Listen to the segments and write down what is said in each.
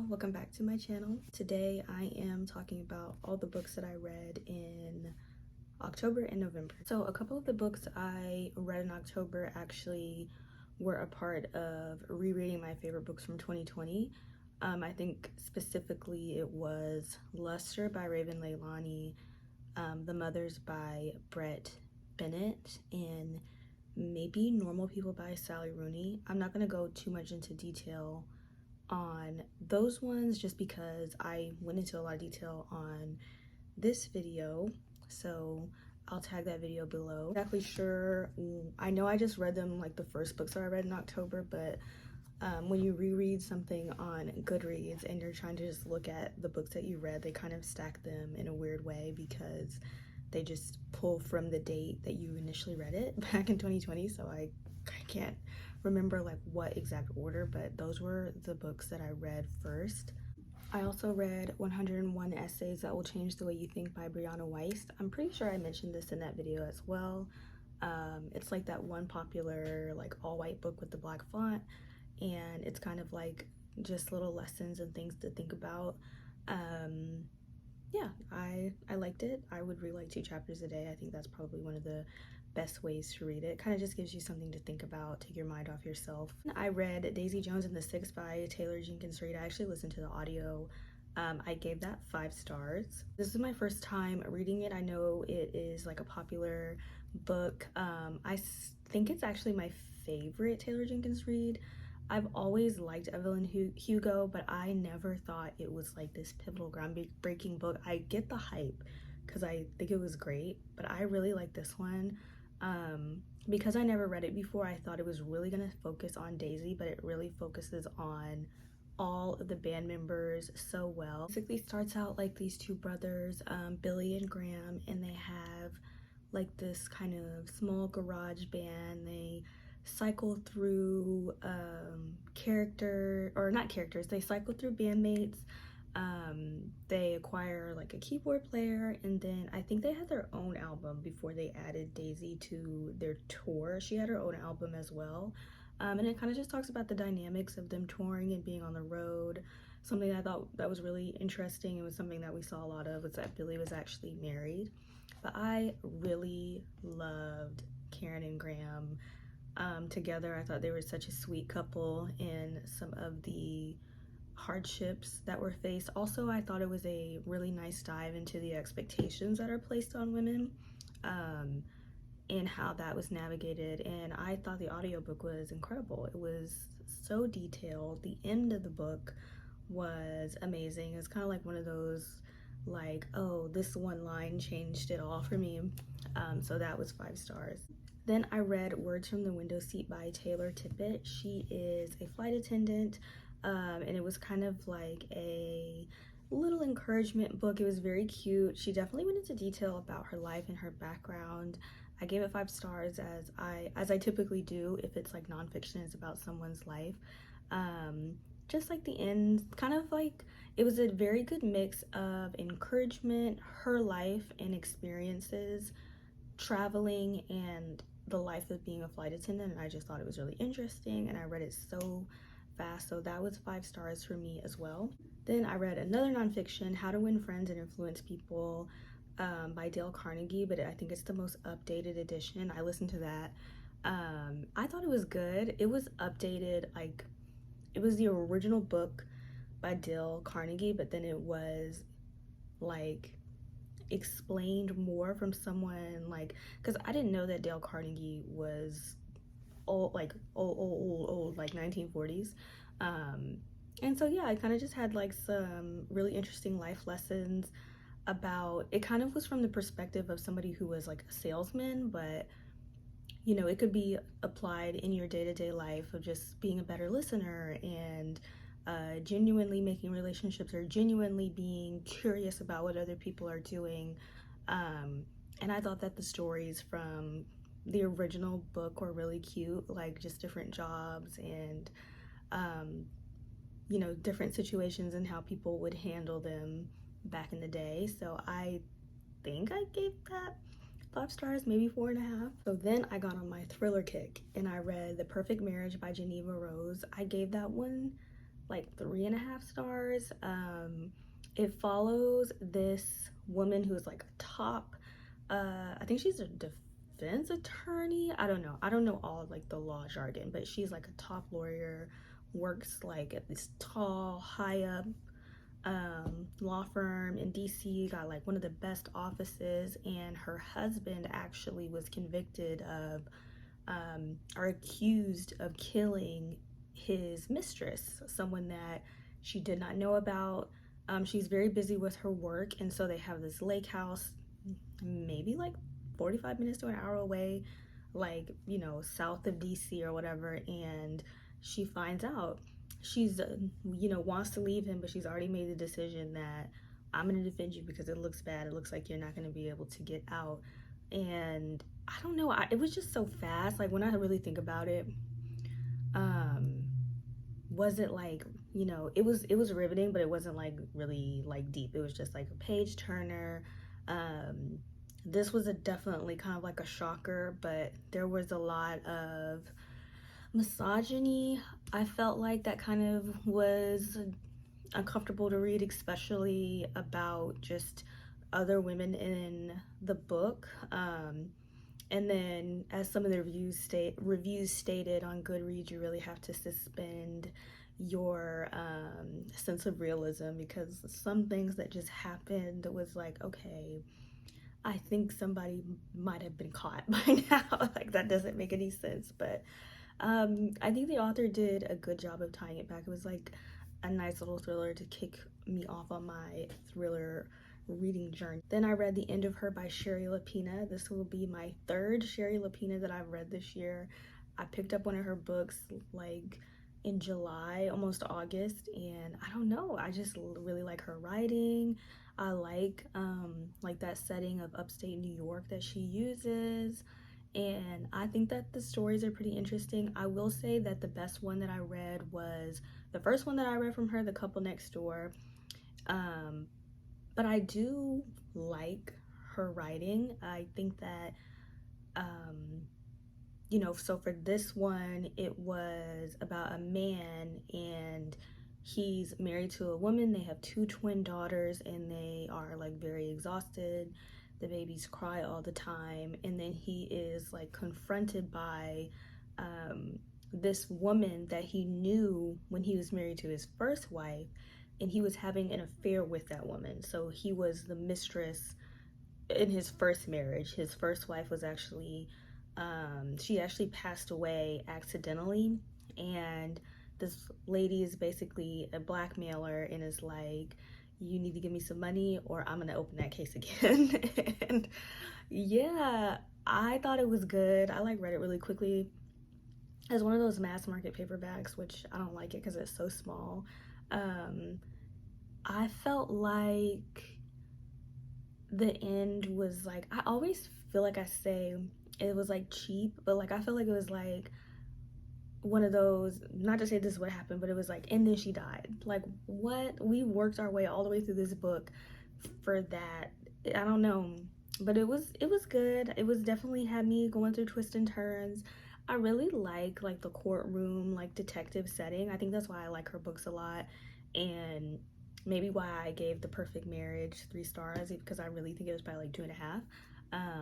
welcome back to my channel. Today I am talking about all the books that I read in October and November. So a couple of the books I read in October actually were a part of rereading my favorite books from 2020. I think specifically it was Luster by Raven Leilani, The Mothers by Brett Bennett, and maybe Normal People by Sally Rooney. I'm not going to go too much into detail on those ones just because I went into a lot of detail on this video, so I'll tag that video below. Exactly sure, I know I just read them like the first books that I read in October, but when you reread something on Goodreads and you're trying to just look at the books that you read, they kind of stack them in a weird way because they just pull from the date that you initially read it back in 2020, so I can't remember like what exact order, but those were the books that I read first. I also read 101 Essays That Will Change the Way You Think by Brianna Wiest. I'm pretty sure I mentioned this in that video as well. It's like that one popular like all-white book with the black font, and it's kind of like just little lessons and things to think about. Yeah, I liked it. I would read like 2 chapters a day. I think that's probably one of the best ways to read it. Kind of just gives you something to think about, take your mind off yourself. I read Daisy Jones and the Six by Taylor Jenkins Reid. I actually listened to the audio. I gave that 5 stars. This is my first time reading it. I know it is like a popular book. I think it's actually my favorite Taylor Jenkins Reid. I've always liked Evelyn Hugo, but I never thought it was like this pivotal, groundbreaking book. I get the hype because I think it was great, but I really like this one. Because I never read it before, I thought it was really gonna focus on Daisy, but it really focuses on all of the band members so well. Basically starts out like these 2 brothers, Billy and Graham, and they have like this kind of small garage band. They cycle through they cycle through bandmates. They acquire like a keyboard player, and then I think they had their own album before they added Daisy to their tour. She had her own album as well, and it kind of just talks about the dynamics of them touring and being on the road. Something I thought that was really interesting, it was something that we saw a lot of, was that Billy was actually married. But I really loved Karen and Graham together. I thought they were such a sweet couple in some of the hardships that were faced. Also, I thought it was a really nice dive into the expectations that are placed on women, and how that was navigated. And I thought the audiobook was incredible. It was so detailed. The end of the book was amazing. It's kind of like one of those like, oh, this one line changed it all for me. So that was 5 stars. Then I read Words from the Window Seat by Taylor Tippett. She is a flight attendant, and it was kind of like a little encouragement book. It was very cute. She definitely went into detail about her life and her background. I gave it 5 stars as I typically do if it's like nonfiction, it's about someone's life. Just like the end, kind of like, it was a very good mix of encouragement, her life and experiences, traveling, and the life of being a flight attendant, and I just thought it was really interesting, and I read it so fast, so that was 5 stars for me as well. Then I read another nonfiction, How to Win Friends and Influence People, by Dale Carnegie, but I think it's the most updated edition. I listened to that. I thought it was good. It was updated, like it was the original book by Dale Carnegie, but then it was like explained more from someone, like, because I didn't know that Dale Carnegie was old, like old, like 1940s. And so yeah, I kind of just had like some really interesting life lessons about it. Kind of was from the perspective of somebody who was like a salesman, but you know, it could be applied in your day-to-day life of just being a better listener and genuinely making relationships, or genuinely being curious about what other people are doing. And I thought that the stories from the original book were really cute, like just different jobs and you know, different situations and how people would handle them back in the day. So I think I gave that 5 stars, maybe 4.5. So then I got on my thriller kick and I read The Perfect Marriage by Geneva Rose. I gave that one like 3.5 stars. It follows this woman who's like a top, I think she's a defense attorney. I don't know all like the law jargon, but she's like a top lawyer, works like at this tall, high up law firm in DC, got like one of the best offices, and her husband actually was convicted of or accused of killing his mistress, someone that she did not know about. She's very busy with her work, and so they have this lake house, maybe like 45 minutes to an hour away, like, you know, south of DC or whatever. And she finds out, she's you know, wants to leave him, but she's already made the decision that I'm gonna defend you because it looks bad, it looks like you're not gonna be able to get out. And I don't know, it was just so fast. Like when I really think about it, wasn't like, you know, it was riveting, but it wasn't like really like deep. It was just like a page turner. This was definitely kind of like a shocker, but there was a lot of misogyny. I felt like that kind of was uncomfortable to read, especially about just other women in the book. And then, as some of the reviews stated on Goodreads, you really have to suspend your sense of realism, because some things that just happened was like, okay, I think somebody might have been caught by now. Like that doesn't make any sense. But I think the author did a good job of tying it back. It was like a nice little thriller to kick me off on my thriller reading journey. Then I read The End of Her by Sherry Lapina. This will be my third Sherry Lapina that I've read this year. I picked up one of her books like in July, almost August, and I don't know, I just really like her writing. I like that setting of upstate New York that she uses, and I think that the stories are pretty interesting. I will say that the best one that I read was the first one that I read from her, The Couple Next Door. But I do like her writing. I think that, you know, so for this one, it was about a man, and he's married to a woman. They have 2 twin daughters, and they are like very exhausted. The babies cry all the time, and then he is like confronted by this woman that he knew when he was married to his first wife, and he was having an affair with that woman. So he was the mistress in his first marriage. His first wife was actually, she actually passed away accidentally, and this lady is basically a blackmailer and is like, you need to give me some money or I'm gonna open that case again. And yeah, I thought it was good. I like read it really quickly. It's one of those mass market paperbacks, which I don't like it because it's so small. I felt like the end was like, I always feel like I say it was like cheap, but like I feel like it was like one of those, not to say this is what happened, but it was like, and then she died. Like, what? We worked our way all the way through this book for that. I don't know, but it was good. It was definitely had me going through twists and turns. I really like the courtroom, like detective setting. I think that's why I like her books a lot, and maybe why I gave The Perfect Marriage 3 stars, because I really think it was probably like 2.5.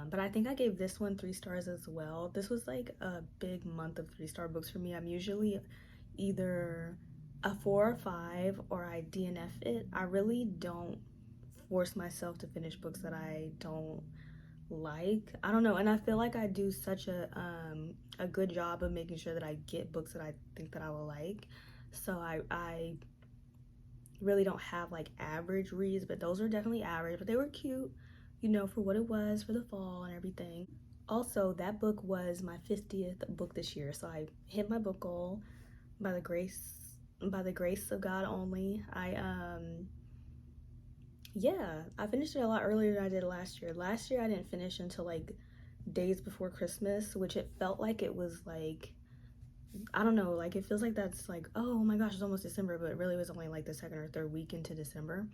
But I think I gave this one 3 stars as well. This was like a big month of 3-star books for me. I'm usually either a 4 or 5, or I DNF it. I really don't force myself to finish books that I don't like. I don't know, and I feel like I do such a good job of making sure that I get books that I think that I will like. So I really don't have like average reads, but those are definitely average, but they were cute, you know, for what it was for the fall and everything. Also, that book was my 50th book this year, so I hit my book goal by the grace of God only. Yeah, I finished it a lot earlier than I did last year. Last year I didn't finish until like days before Christmas, which it felt like it was like, I don't know, like it feels like that's like, oh my gosh, it's almost December, but it really was only like the 2nd or 3rd week into December.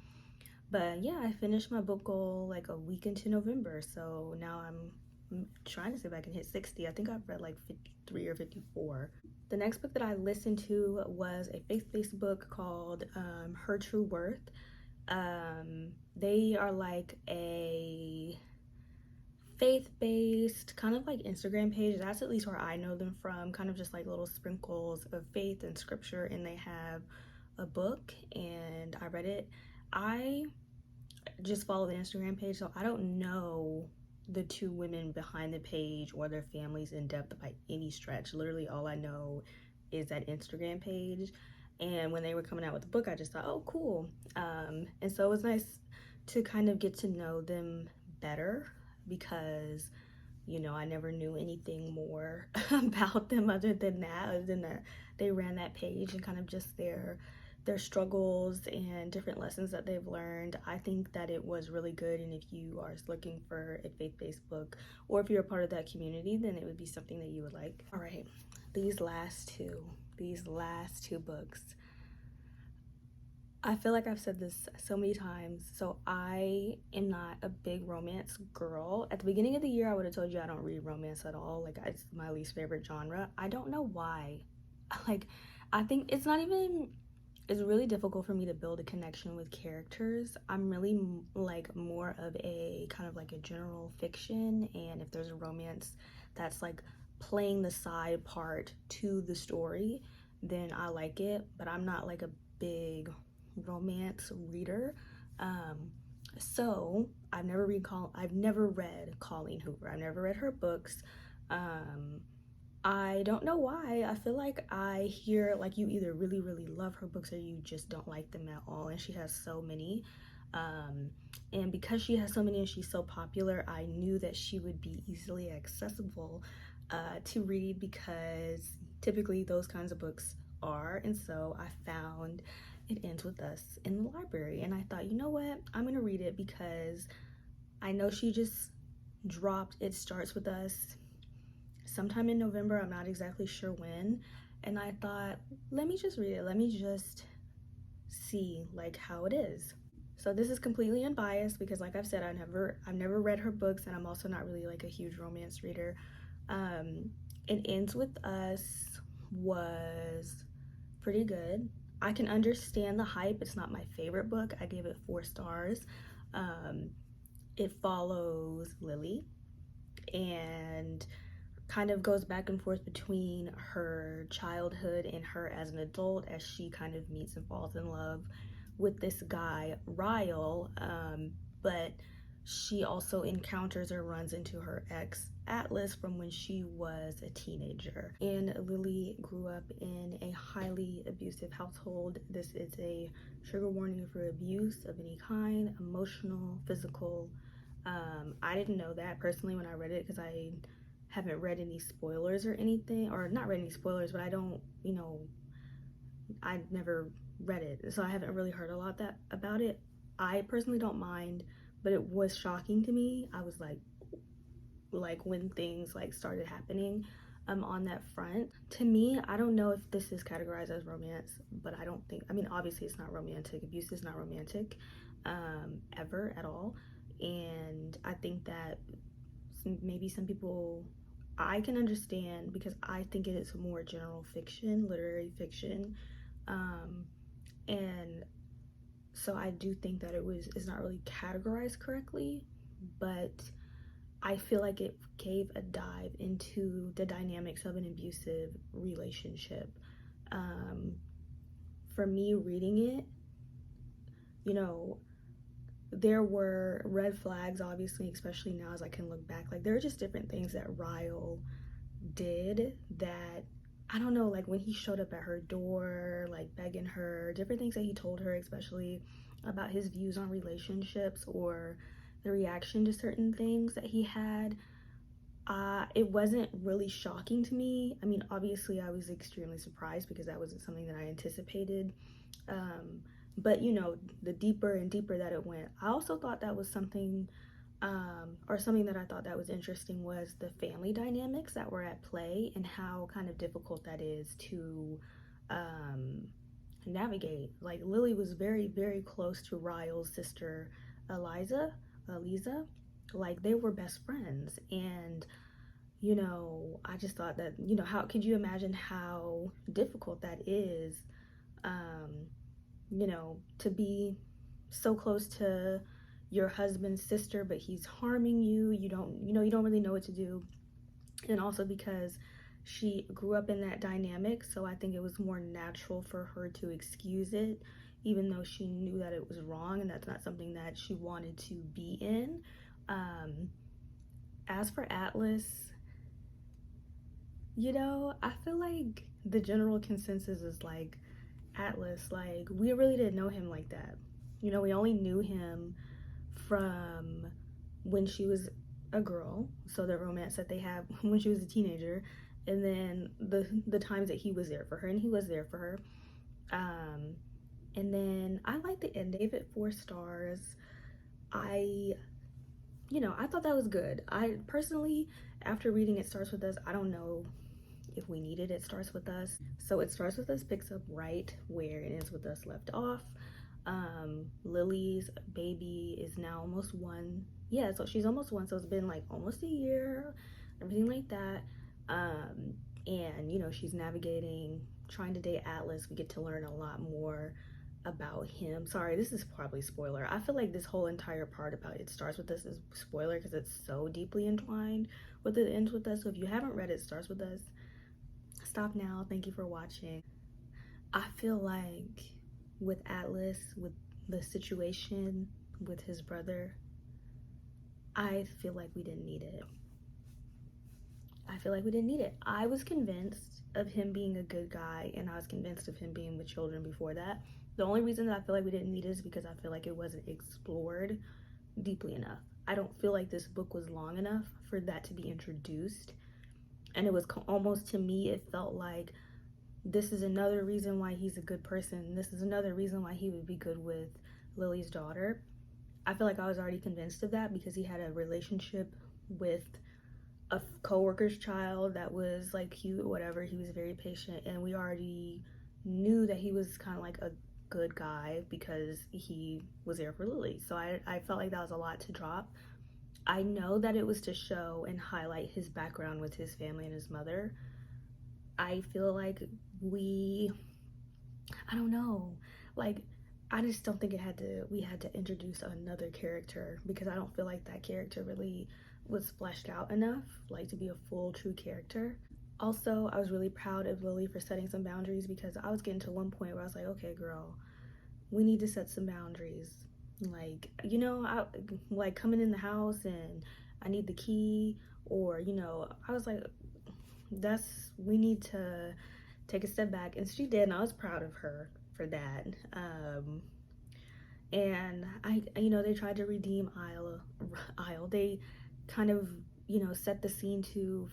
But yeah, I finished my book goal like a week into November, so now I'm I'm trying to see if I can hit 60. I think I've read like 53 or 54. The next book that I listened to was a faith-based book called Her True Worth. They are like a faith-based kind of like Instagram page. That's at least where I know them from, kind of just like little sprinkles of faith and scripture, and they have a book, and I read it. I just follow the Instagram page, so I don't know the two women behind the page or their families in depth by any stretch. Literally all I know is that Instagram page, and when they were coming out with the book, I just thought, oh cool. And so it was nice to kind of get to know them better, because you know, I never knew anything more about them other than that they ran that page, and kind of just their struggles and different lessons that they've learned. I think that it was really good, and if you are looking for a faith-based book, or if you're a part of that community, then it would be something that you would like. All right, these last two books, I feel like I've said this so many times. So I am not a big romance girl. At the beginning of the year, I would have told you I don't read romance at all. Like, it's my least favorite genre. I don't know why. Like, I think it's really difficult for me to build a connection with characters. I'm really like more of a kind of like a general fiction, and if there's a romance that's like playing the side part to the story, then I like it. But I'm not like a big romance reader. So I've never read Colleen Hoover. I've never read her books. I don't know why. I feel like I hear like you either really, really love her books or you just don't like them at all. And she has so many. And because she has so many and she's so popular, I knew that she would be easily accessible to read, because typically those kinds of books are. And so I found It Ends With Us in the library, and I thought, you know what, I'm gonna read it, because I know she just dropped It Starts With Us sometime in November. I'm not exactly sure when, and I thought, let me just read it. Let me just see like how it is. So this is completely unbiased, because like I've said, I've never read her books, and I'm also not really like a huge romance reader. It Ends With Us was pretty good. I can understand the hype. It's not my favorite book. I gave it 4 stars. It follows Lily and kind of goes back and forth between her childhood and her as an adult, as she kind of meets and falls in love with this guy, Ryle, but she also encounters or runs into her ex, Atlas, from when she was a teenager. And Lily grew up in a highly abusive household. This is a trigger warning for abuse of any kind, emotional, physical. I didn't know that personally when I read it, because I haven't read any spoilers or anything, or not read any spoilers, but I don't, you know, I never read it, so I haven't really heard a lot about it. I personally don't mind, but it was shocking to me. I was like when things like started happening on that front. To me, I don't know if this is categorized as romance, but I don't think, I mean, obviously it's not romantic. Abuse is not romantic ever at all. And I think that maybe some people, I can understand, because I think it is more general fiction, literary fiction, and so I do think that it's not really categorized correctly, but I feel like it gave a dive into the dynamics of an abusive relationship. For me reading it, you know, there were red flags, obviously, especially now as I can look back. Like, there are just different things that Ryle did that, I don't know, like when he showed up at her door, like begging her, different things that he told her, especially about his views on relationships or the reaction to certain things that he had. It wasn't really shocking to me. I mean, obviously I was extremely surprised, because that wasn't something that I anticipated. But you know, the deeper and deeper that it went, I also thought that was something, or something that I thought that was interesting, was the family dynamics that were at play, and how kind of difficult that is to navigate. Like, Lily was very, very close to Ryle's sister, Eliza, like they were best friends. And you know, I just thought that, you know, how could you imagine how difficult that is, um, you know, to be so close to your husband's sister, but he's harming you. You don't really know what to do. And also because she grew up in that dynamic, so I think it was more natural for her to excuse it, even though she knew that it was wrong and that's not something that she wanted to be in. As for Atlas, you know, I feel like the general consensus is like Atlas, like we really didn't know him like that. You know, we only knew him from when she was a girl, so the romance that they had when she was a teenager, and then the times that he was there for her, and he was there for her. And then I like the end. Gave it 4 stars. I, you know, I thought that was good. I personally, after reading It Starts With Us, I don't know if we needed It Starts With Us. So It Starts With Us picks up right where It Ends With Us left off. Lily's baby is now almost 1. Yeah, so she's almost 1, so it's been like almost a year, everything like that. And you know, she's navigating, trying to date Atlas. We get to learn a lot more about him. Sorry, this is probably spoiler. I feel like this whole entire part about It Starts With Us is spoiler because it's so deeply entwined with It Ends With Us. So if you haven't read It Starts With Us, stop now. Thank you for watching. I feel like with Atlas, with the situation with his brother, I feel like we didn't need it. I feel like we didn't need it. I was convinced of him being a good guy, and I was convinced of him being with children before that. The only reason that I feel like we didn't need it is because I feel like it wasn't explored deeply enough. I don't feel like this book was long enough for that to be introduced. And it was almost, to me, it felt like this is another reason why he's a good person. This is another reason why he would be good with Lily's daughter. I feel like I was already convinced of that because he had a relationship with a co-worker's child that was like cute, whatever. He was very patient, and we already knew that he was kind of like a good guy because he was there for Lily. So I felt like that was a lot to drop. I know that it was to show and highlight his background with his family and his mother. I feel like I don't know, like I just don't think we had to introduce another character because I don't feel like that character really was fleshed out enough, like to be a full true character. Also, I was really proud of Lily for setting some boundaries because I was getting to one point where I was like, okay, girl, we need to set some boundaries. Like, you know, I like coming in the house and I need the key, or, you know, I was like, we need to take a step back. And she did, and I was proud of her for that. And you know, they tried to redeem Isle. They kind of, you know, set the scene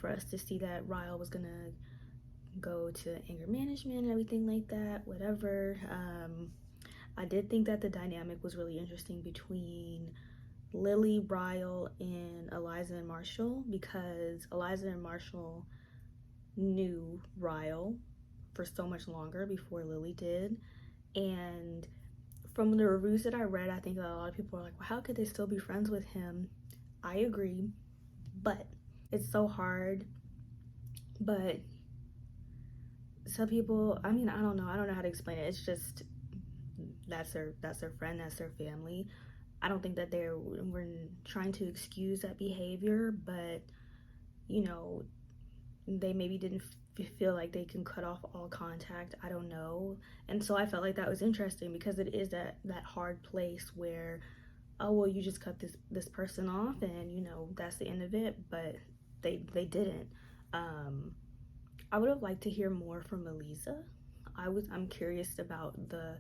for us to see that Ryle was gonna go to anger management and everything like that, whatever. I did think that the dynamic was really interesting between Lily, Ryle, and Eliza and Marshall, because Eliza and Marshall knew Ryle for so much longer before Lily did. And from the reviews that I read, I think that a lot of people are like, well, how could they still be friends with him? I agree, but it's so hard. But some people, I mean, I don't know how to explain it. It's just that's their friend, that's their family. I don't think that we're trying to excuse that behavior, but you know, they maybe didn't feel like they can cut off all contact. I don't know. And so I felt like that was interesting because it is that hard place where, oh well, you just cut this person off and you know that's the end of it, but they didn't. I would have liked to hear more from Eliza. I'm curious about the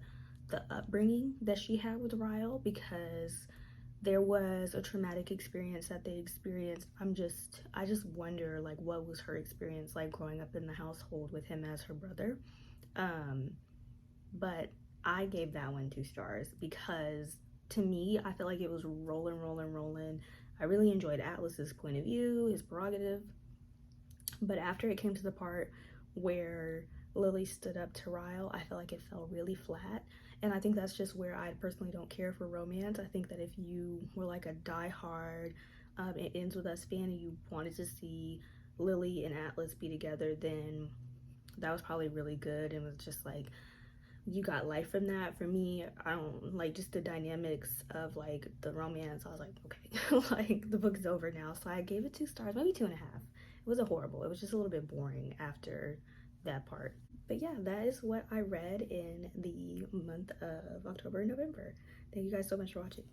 upbringing that she had with Ryle, because there was a traumatic experience that they experienced. I just wonder, like, what was her experience like growing up in the household with him as her brother. But I gave that one 2 stars because to me, I feel like it was rolling. I really enjoyed Atlas's point of view, his prerogative. But after it came to the part where Lily stood up to Ryle, I feel like it fell really flat. And I think that's just where I personally don't care for romance. I think that if you were like a diehard It Ends With Us fan and you wanted to see Lily and Atlas be together, then that was probably really good and was just like, you got life from that. For me, I don't like just the dynamics of like the romance. I was like, okay, like the book's over now. So I gave it 2 stars, maybe 2.5. It wasn't horrible. It was just a little bit boring after that part. But yeah, that is what I read in the month of October and November. Thank you guys so much for watching.